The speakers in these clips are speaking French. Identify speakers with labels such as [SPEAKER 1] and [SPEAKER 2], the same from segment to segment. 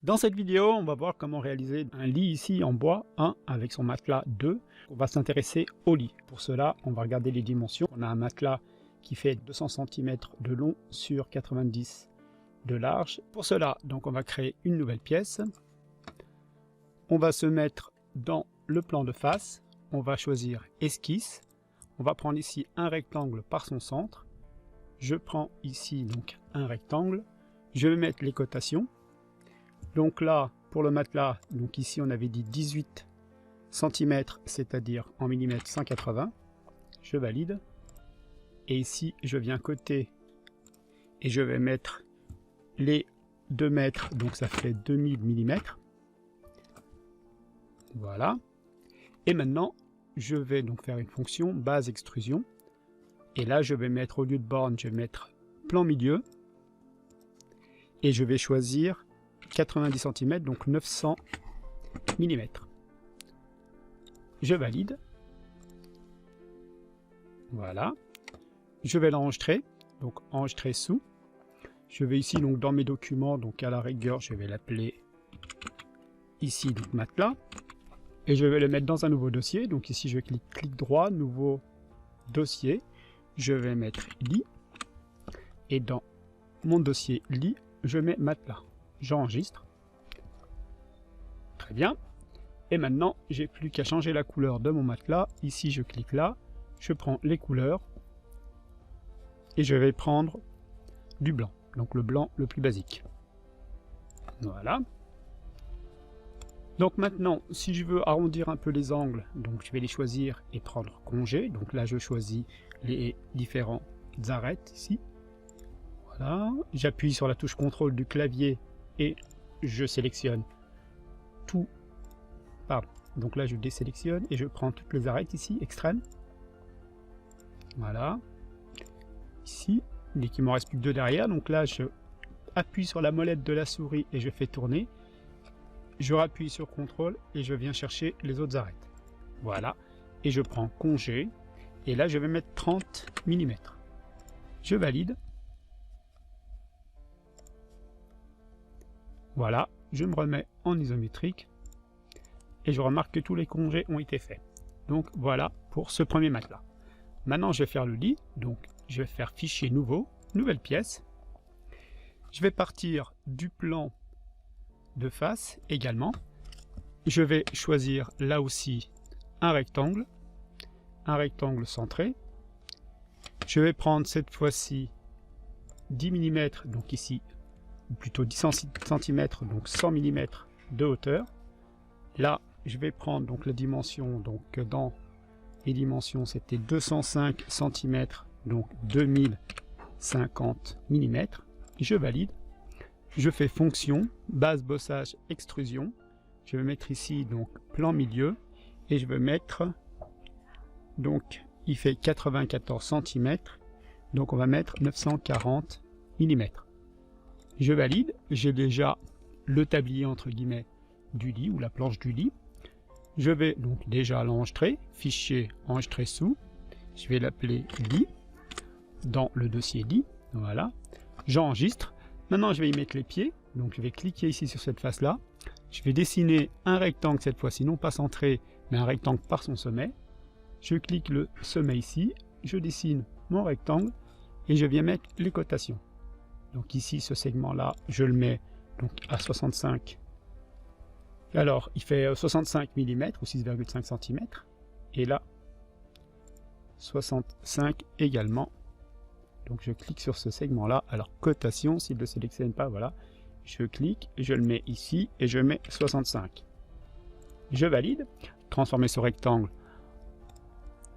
[SPEAKER 1] Dans cette vidéo, on va voir comment réaliser un lit ici en bois 1 avec son matelas 2. On va s'intéresser au lit. Pour cela, on va regarder les dimensions. On a un matelas qui fait 200 cm de long sur 90 de large. Pour cela, donc on va créer une nouvelle pièce. On va se mettre dans le plan de face. On va choisir esquisse. On va prendre ici un rectangle par son centre. Je prends ici donc un rectangle. Je vais mettre les cotations. Donc là, pour le matelas, donc ici on avait dit 18 cm, c'est-à-dire en millimètres 180. Je valide. Et ici, je viens coter et je vais mettre les 2 mètres, donc ça fait 2000 mm. Voilà. Et maintenant, je vais donc faire une fonction base extrusion. Et là, je vais mettre, au lieu de borne, je vais mettre plan milieu. Et je vais choisir 90 cm, donc 900 mm. Je valide. Voilà. Je vais l'enregistrer, donc enregistrer sous. Je vais ici donc dans mes documents, donc à la rigueur, je vais l'appeler ici donc matelas. Et je vais le mettre dans un nouveau dossier. Donc ici je clique droit, nouveau dossier. Je vais mettre lit. Et dans mon dossier lit, je mets matelas. J'enregistre. Très bien. Et maintenant, j'ai plus qu'à changer la couleur de mon matelas. Ici, je clique là. Je prends les couleurs. Et je vais prendre du blanc. Donc le blanc le plus basique. Voilà. Donc maintenant, si je veux arrondir un peu les angles, donc je vais les choisir et prendre congé. Donc là, je choisis les différents arêtes ici. Voilà. J'appuie sur la touche contrôle du clavier et je sélectionne tout. Pardon. Donc là, je désélectionne et je prends toutes les arêtes ici, extrêmes. Voilà. Ici, dès qu'il m'en reste plus que 2 derrière. Donc là, je appuie sur la molette de la souris et je fais tourner. Je rappuie sur contrôle et je viens chercher les autres arêtes. Voilà. Et je prends congé. Et là, je vais mettre 30 mm. Je valide. Voilà, je me remets en isométrique et je remarque que tous les congés ont été faits. Donc voilà pour ce premier matelas. Maintenant je vais faire le lit, donc je vais faire fichier nouveau, nouvelle pièce. Je vais partir du plan de face également. Je vais choisir là aussi un rectangle centré. Je vais prendre cette fois-ci 10 mm, donc ici ou plutôt 10 cm, donc 100 mm de hauteur. Là, je vais prendre donc la dimension, donc dans les dimensions, c'était 205 cm, donc 2050 mm. Je valide. Je fais fonction, base bossage extrusion. Je vais mettre ici donc plan milieu et je vais mettre, donc il fait 94 cm, donc on va mettre 940 mm. Je valide, j'ai déjà le tablier entre guillemets du lit ou la planche du lit. Je vais donc déjà l'enregistrer, fichier enregistrer sous. Je vais l'appeler lit dans le dossier lit. Voilà, j'enregistre. Maintenant je vais y mettre les pieds. Donc je vais cliquer ici sur cette face là. Je vais dessiner un rectangle cette fois-ci, non pas centré, mais un rectangle par son sommet. Je clique le sommet ici, je dessine mon rectangle et je viens mettre les cotations. Donc ici, ce segment-là, je le mets donc à 65. Alors, il fait 65 mm ou 6,5 cm. Et là, 65 également. Donc je clique sur ce segment-là. Alors, cotation, s'il ne le sélectionne pas, voilà. Je clique, je le mets ici et je mets 65. Je valide. Transformer ce rectangle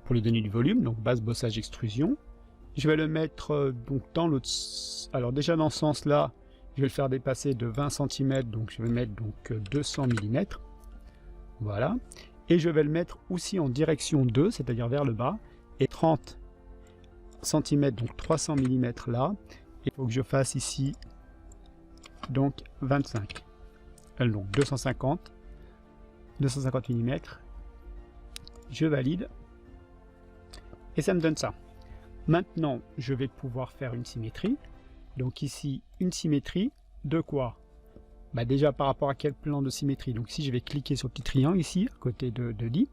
[SPEAKER 1] pour lui donner du volume. Donc, base bossage extrusion. Je vais le mettre donc dans l'autre. Alors déjà dans ce sens-là, je vais le faire dépasser de 20 cm, donc je vais mettre donc 200 mm. Voilà. Et je vais le mettre aussi en direction 2, c'est-à-dire vers le bas, et 30 cm, donc 300 mm là. Il faut que je fasse ici donc 25. Donc 250 mm. Je valide. Et ça me donne ça. Maintenant, je vais pouvoir faire une symétrie. Donc ici, une symétrie de quoi? Bah déjà par rapport à quel plan de symétrie. Donc si je vais cliquer sur le petit triangle ici, à côté de lit,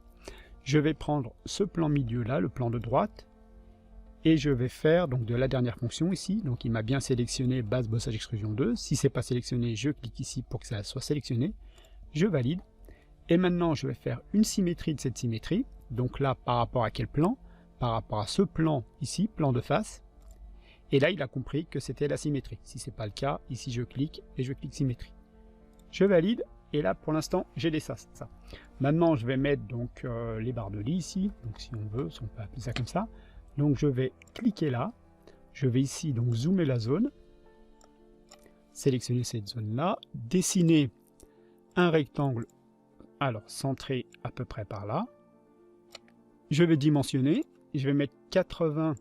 [SPEAKER 1] je vais prendre ce plan milieu là, le plan de droite, et je vais faire donc de la dernière fonction ici. Donc il m'a bien sélectionné base bossage extrusion 2. Si c'est pas sélectionné, je clique ici pour que ça soit sélectionné. Je valide. Et maintenant je vais faire une symétrie de cette symétrie. Donc là par rapport à quel plan? Par rapport à ce plan ici, plan de face. Et là il a compris que c'était la symétrie. Si c'est pas le cas, ici je clique et je clique symétrie. Je valide. Et là pour l'instant j'ai des sas. Ça. Maintenant je vais mettre donc les barres de lit ici. Donc si on veut, si on peut appeler ça comme ça. Donc je vais cliquer là, je vais ici donc zoomer la zone, sélectionner cette zone là, dessiner un rectangle, alors centré à peu près par là, je vais dimensionner, je vais mettre 80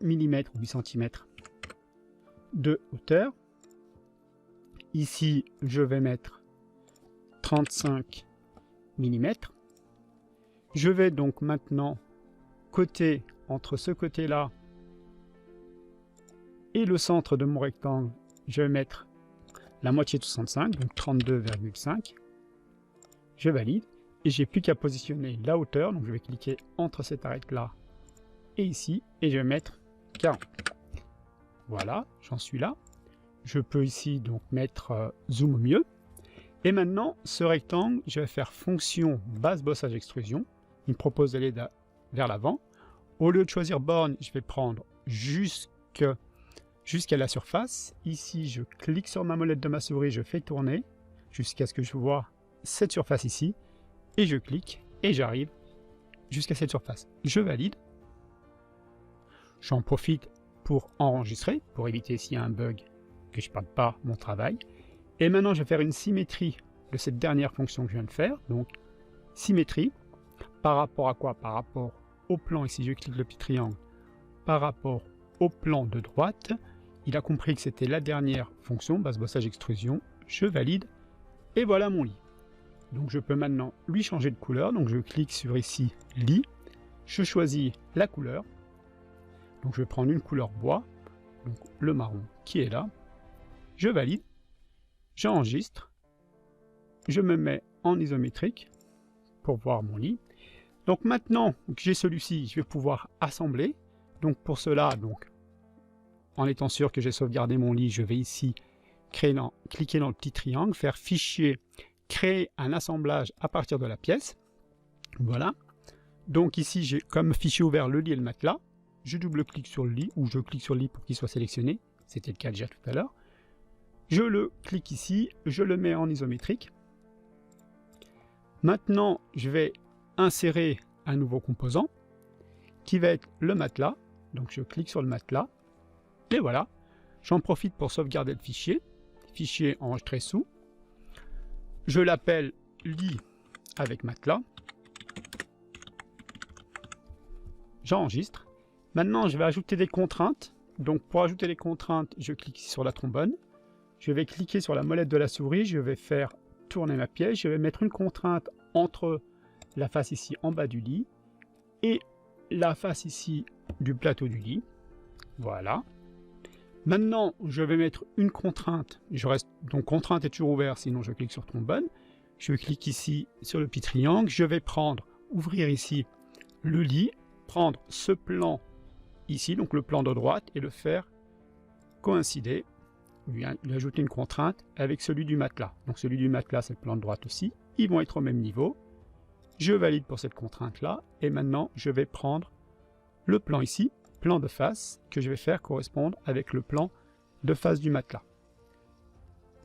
[SPEAKER 1] mm ou 8 cm de hauteur, ici je vais mettre 35 mm, je vais donc maintenant côté entre ce côté-là et le centre de mon rectangle, je vais mettre la moitié de 65, donc 32,5. Je valide et j'ai plus qu'à positionner la hauteur, donc je vais cliquer entre cette arête-là et ici, et je vais mettre 40. Voilà, j'en suis là. Je peux ici donc mettre zoom au mieux. Et maintenant, ce rectangle, je vais faire fonction base bossage extrusion. Il me propose d'aller vers l'avant. Au lieu de choisir borne, je vais prendre jusqu'à la surface. Ici, je clique sur ma molette de ma souris, je fais tourner jusqu'à ce que je vois cette surface ici. Et je clique et j'arrive jusqu'à cette surface. Je valide. J'en profite pour enregistrer, pour éviter s'il y a un bug que je ne perde pas mon travail. Et maintenant, je vais faire une symétrie de cette dernière fonction que je viens de faire. Donc, symétrie. Par rapport à quoi? Par rapport au plan, ici je clique le petit triangle, par rapport au plan de droite. Il a compris que c'était la dernière fonction, base bossage extrusion, je valide, et voilà mon lit. Donc je peux maintenant lui changer de couleur, donc je clique sur ici, lit, je choisis la couleur, donc je vais prendre une couleur bois, donc le marron qui est là, je valide, j'enregistre, je me mets en isométrique pour voir mon lit. Donc maintenant que j'ai celui-ci, je vais pouvoir assembler. Donc pour cela, donc, en étant sûr que j'ai sauvegardé mon lit, je vais ici cliquer dans le petit triangle, faire fichier, créer un assemblage à partir de la pièce. Voilà. Donc ici, j'ai comme fichier ouvert le lit et le matelas. Je double-clique sur le lit, ou je clique sur le lit pour qu'il soit sélectionné. C'était le cas déjà tout à l'heure. Je le clique ici, je le mets en isométrique. Maintenant, je vais insérer un nouveau composant qui va être le matelas. Donc je clique sur le matelas et voilà, j'en profite pour sauvegarder le fichier enregistré sous. Je l'appelle lit avec matelas. J'enregistre. Maintenant je vais ajouter des contraintes. Donc pour ajouter les contraintes, je clique sur la trombone. Je vais cliquer sur la molette de la souris, je vais faire tourner ma pièce, je vais mettre une contrainte entre la face ici en bas du lit et la face ici du plateau du lit. Voilà. Maintenant, je vais mettre une contrainte. Je reste donc contrainte est toujours ouverte, sinon je clique sur trombone. Je clique ici sur le petit triangle. Je vais prendre, ouvrir ici le lit, prendre ce plan ici, donc le plan de droite, et le faire coïncider. Lui ajouter une contrainte avec celui du matelas. Donc celui du matelas, c'est le plan de droite aussi. Ils vont être au même niveau. Je valide pour cette contrainte-là, et maintenant je vais prendre le plan ici, plan de face, que je vais faire correspondre avec le plan de face du matelas.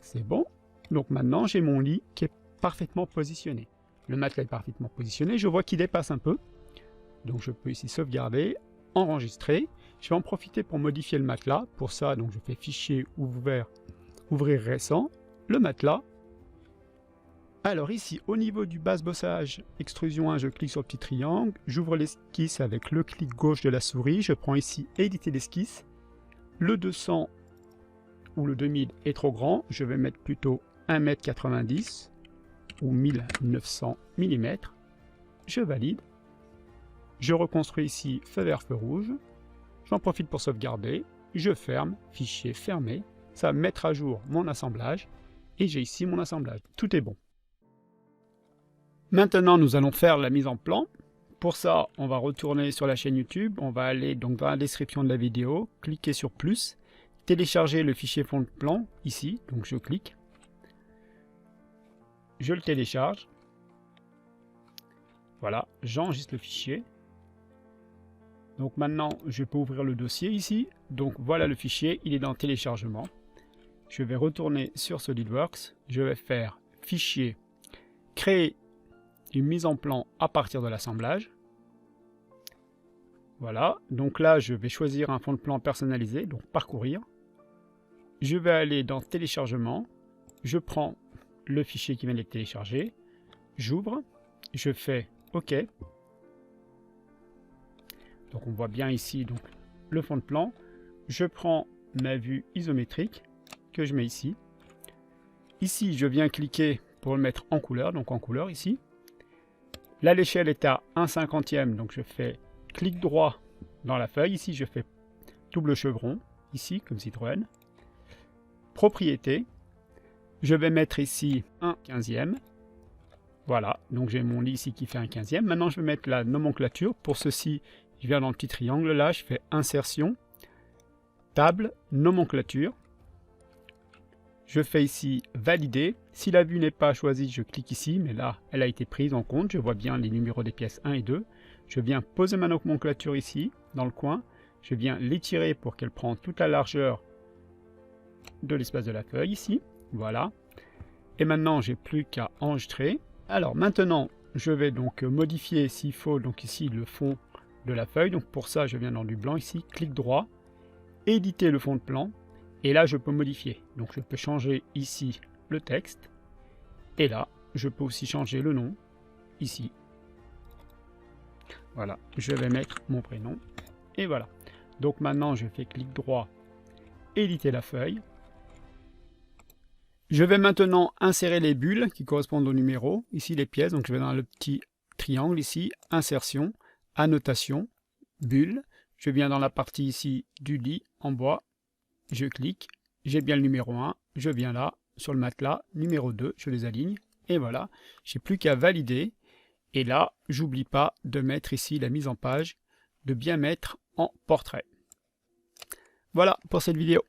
[SPEAKER 1] C'est bon. Donc maintenant j'ai mon lit qui est parfaitement positionné. Le matelas est parfaitement positionné, je vois qu'il dépasse un peu. Donc je peux ici sauvegarder, enregistrer. Je vais en profiter pour modifier le matelas. Pour ça, donc je fais fichier ouvrir récent, le matelas. Alors ici, au niveau du base bossage extrusion 1, je clique sur le petit triangle, j'ouvre l'esquisse avec le clic gauche de la souris, je prends ici éditer l'esquisse. Le 200 ou le 2000 est trop grand, je vais mettre plutôt 1,90 m ou 1900 mm. Je valide. Je reconstruis ici feu vert, feu rouge. J'en profite pour sauvegarder. Je ferme, fichier fermé. Ça va mettre à jour mon assemblage. et j'ai ici mon assemblage. Tout est bon. Maintenant, nous allons faire la mise en plan. Pour ça, on va retourner sur la chaîne YouTube. On va aller donc dans la description de la vidéo, cliquer sur plus, télécharger le fichier fond de plan ici. Donc je clique, je le télécharge. Voilà, j'enregistre le fichier. Donc maintenant, je peux ouvrir le dossier ici. Donc voilà le fichier, il est dans téléchargement. Je vais retourner sur SolidWorks. Je vais faire fichier, créer une mise en plan à partir de l'assemblage. Voilà, donc là je vais choisir un fond de plan personnalisé, donc parcourir. Je vais aller dans téléchargement, je prends le fichier qui vient d'être téléchargé, j'ouvre, je fais OK. Donc on voit bien ici donc le fond de plan. Je prends ma vue isométrique que je mets ici. Ici je viens cliquer pour le mettre en couleur, donc en couleur ici. Là, l'échelle est à 1/50e, donc je fais clic droit dans la feuille. Ici, je fais double chevron, ici, comme Citroën. Propriété. Je vais mettre ici 1/15e. Voilà, donc j'ai mon lit ici qui fait 1/15e. Maintenant, je vais mettre la nomenclature. Pour ceci, je viens dans le petit triangle là, je fais insertion, table, nomenclature. Je fais ici valider. Si la vue n'est pas choisie, je clique ici, mais là, elle a été prise en compte. Je vois bien les numéros des pièces 1 et 2. Je viens poser ma nomenclature ici, dans le coin. Je viens l'étirer pour qu'elle prenne toute la largeur de l'espace de la feuille ici. Voilà. Et maintenant, j'ai plus qu'à enregistrer. Alors maintenant, je vais donc modifier s'il faut, donc ici, le fond de la feuille. Donc pour ça, je viens dans du blanc ici, clic droit, éditer le fond de plan. Et là, je peux modifier. Donc, je peux changer ici le texte. Et là, je peux aussi changer le nom, ici. Voilà, je vais mettre mon prénom. Et voilà. Donc, maintenant, je fais clic droit, éditer la feuille. Je vais maintenant insérer les bulles qui correspondent au numéro. Ici, les pièces. Donc, je vais dans le petit triangle ici, insertion, annotation, bulle. Je viens dans la partie ici du lit en bois. Je clique, j'ai bien le numéro 1, je viens là, sur le matelas, numéro 2, je les aligne, et voilà, j'ai plus qu'à valider, et là, j'oublie pas de mettre ici la mise en page, de bien mettre en portrait. Voilà pour cette vidéo.